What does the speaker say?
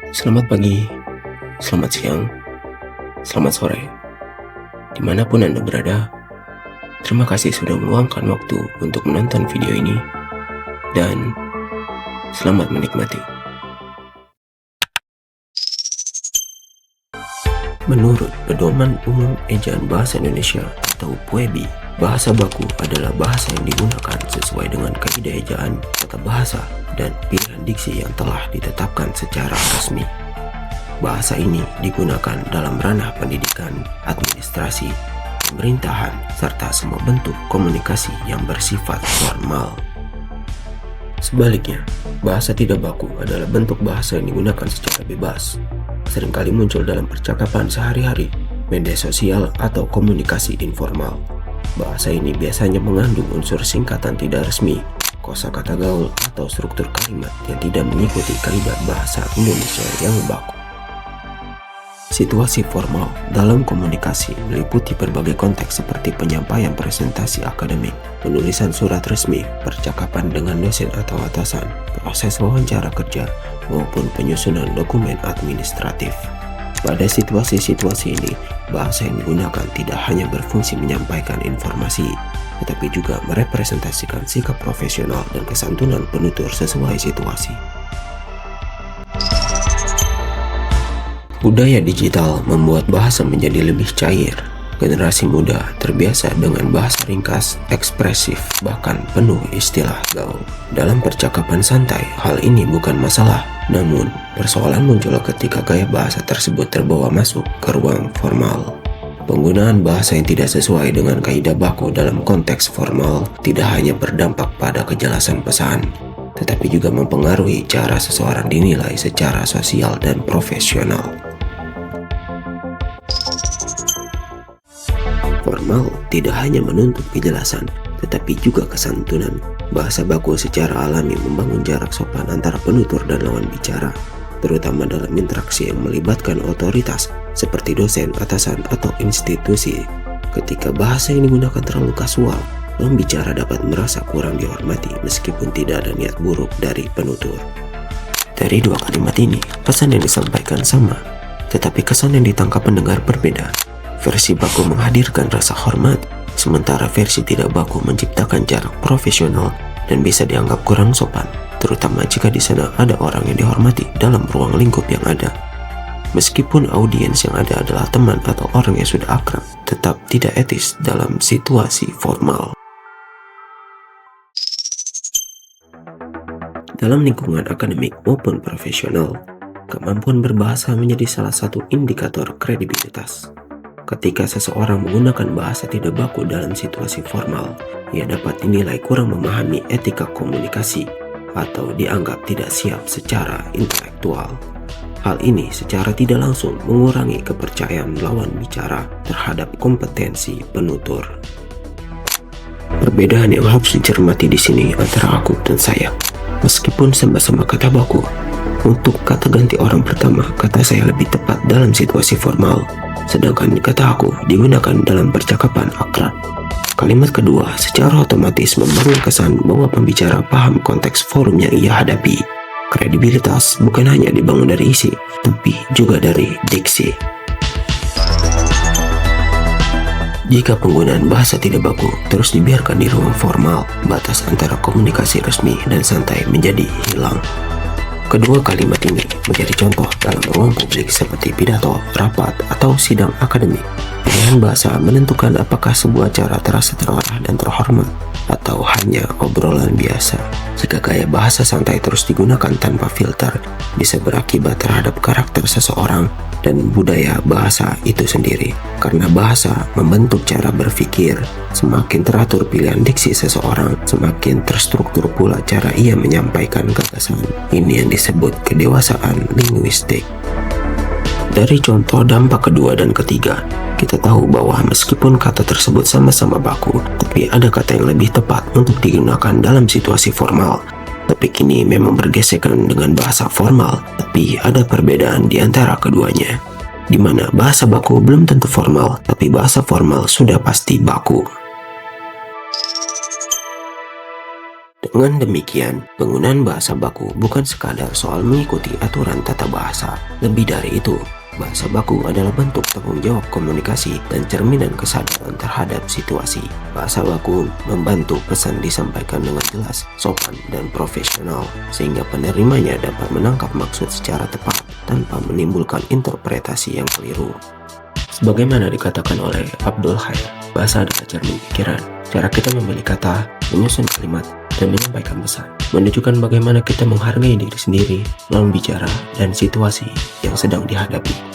Selamat pagi, selamat siang, selamat sore, dimanapun Anda berada. Terima kasih sudah meluangkan waktu untuk menonton video ini, dan selamat menikmati. Menurut Pedoman Umum Ejaan Bahasa Indonesia atau PUEBI, bahasa baku adalah bahasa yang digunakan sesuai dengan kaidah ejaan, tata bahasa, dan pilihan diksi yang telah ditetapkan secara resmi. Bahasa ini digunakan dalam ranah pendidikan, administrasi, pemerintahan, serta semua bentuk komunikasi yang bersifat formal. Sebaliknya, bahasa tidak baku adalah bentuk bahasa yang digunakan secara bebas, seringkali muncul dalam percakapan sehari-hari, media sosial, atau komunikasi informal. Bahasa ini biasanya mengandung unsur singkatan tidak resmi, kosakata gaul, atau struktur kalimat yang tidak mengikuti kaidah bahasa Indonesia yang baku. Situasi formal dalam komunikasi meliputi berbagai konteks seperti penyampaian presentasi akademik, penulisan surat resmi, percakapan dengan dosen atau atasan, proses wawancara kerja, maupun penyusunan dokumen administratif. Pada situasi-situasi ini, bahasa yang digunakan tidak hanya berfungsi menyampaikan informasi, tetapi juga merepresentasikan sikap profesional dan kesantunan penutur sesuai situasi. Budaya digital membuat bahasa menjadi lebih cair. Generasi muda terbiasa dengan bahasa ringkas, ekspresif, bahkan penuh istilah gaul. Dalam percakapan santai, hal ini bukan masalah. Namun, persoalan muncul ketika gaya bahasa tersebut terbawa masuk ke ruang formal. Penggunaan bahasa yang tidak sesuai dengan kaidah baku dalam konteks formal tidak hanya berdampak pada kejelasan pesan, tetapi juga mempengaruhi cara seseorang dinilai secara sosial dan profesional. Formal tidak hanya menuntut kejelasan, tetapi juga kesantunan. Bahasa baku secara alami membangun jarak sopan antara penutur dan lawan bicara, terutama dalam interaksi yang melibatkan otoritas seperti dosen, atasan, atau institusi. Ketika bahasa yang digunakan terlalu kasual, lawan bicara dapat merasa kurang dihormati meskipun tidak ada niat buruk dari penutur. Dari dua kalimat ini, pesan yang disampaikan sama, tetapi kesan yang ditangkap pendengar berbeda. Versi baku menghadirkan rasa hormat, sementara versi tidak baku menciptakan jarak profesional dan bisa dianggap kurang sopan, terutama jika di sana ada orang yang dihormati dalam ruang lingkup yang ada. Meskipun audiens yang ada adalah teman atau orang yang sudah akrab, tetap tidak etis dalam situasi formal. Dalam lingkungan akademik maupun profesional, kemampuan berbahasa menjadi salah satu indikator kredibilitas. Ketika seseorang menggunakan bahasa tidak baku dalam situasi formal, ia dapat dinilai kurang memahami etika komunikasi atau dianggap tidak siap secara intelektual. Hal ini secara tidak langsung mengurangi kepercayaan lawan bicara terhadap kompetensi penutur. Perbedaan yang harus dicermati di sini antara aku dan saya. Meskipun sama-sama kata baku, untuk kata ganti orang pertama, kata saya lebih tepat dalam situasi formal, sedangkan kata aku digunakan dalam percakapan akrab. Kalimat kedua secara otomatis membangun kesan bahwa pembicara paham konteks forum yang ia hadapi. Kredibilitas bukan hanya dibangun dari isi, tapi juga dari diksi. Jika penggunaan bahasa tidak baku terus dibiarkan di ruang formal, batas antara komunikasi resmi dan santai menjadi hilang. Kedua kalimat ini menjadi contoh dalam ruang publik seperti pidato, rapat, atau sidang akademik. Pilihan bahasa menentukan apakah sebuah acara terasa terarah dan terhormat atau hanya obrolan biasa. Jika gaya bahasa santai terus digunakan tanpa filter, bisa berakibat terhadap karakter seseorang dan budaya bahasa itu sendiri. Karena bahasa membentuk cara berpikir, semakin teratur pilihan diksi seseorang, semakin terstruktur pula cara ia menyampaikan gagasan. Ini yang disebut kedewasaan linguistik. Dari contoh dampak kedua dan ketiga, kita tahu bahwa meskipun kata tersebut sama-sama baku, tapi ada kata yang lebih tepat untuk digunakan dalam situasi formal. Topik ini memang bergesekan dengan bahasa formal, tapi ada perbedaan di antara keduanya, di mana bahasa baku belum tentu formal, tapi bahasa formal sudah pasti baku. Dengan demikian, penggunaan bahasa baku bukan sekadar soal mengikuti aturan tata bahasa. Lebih dari itu, bahasa baku adalah bentuk tanggung jawab komunikasi dan cerminan kesadaran terhadap situasi. Bahasa baku membantu pesan disampaikan dengan jelas, sopan, dan profesional, sehingga penerimanya dapat menangkap maksud secara tepat tanpa menimbulkan interpretasi yang keliru. Sebagaimana dikatakan oleh Abdul Khair, bahasa adalah cermin pikiran. Cara kita memilih kata, menyusun kalimat, dan menyampaikan pesan menunjukkan bagaimana kita menghargai diri sendiri, lawan bicara, dan situasi yang sedang dihadapi.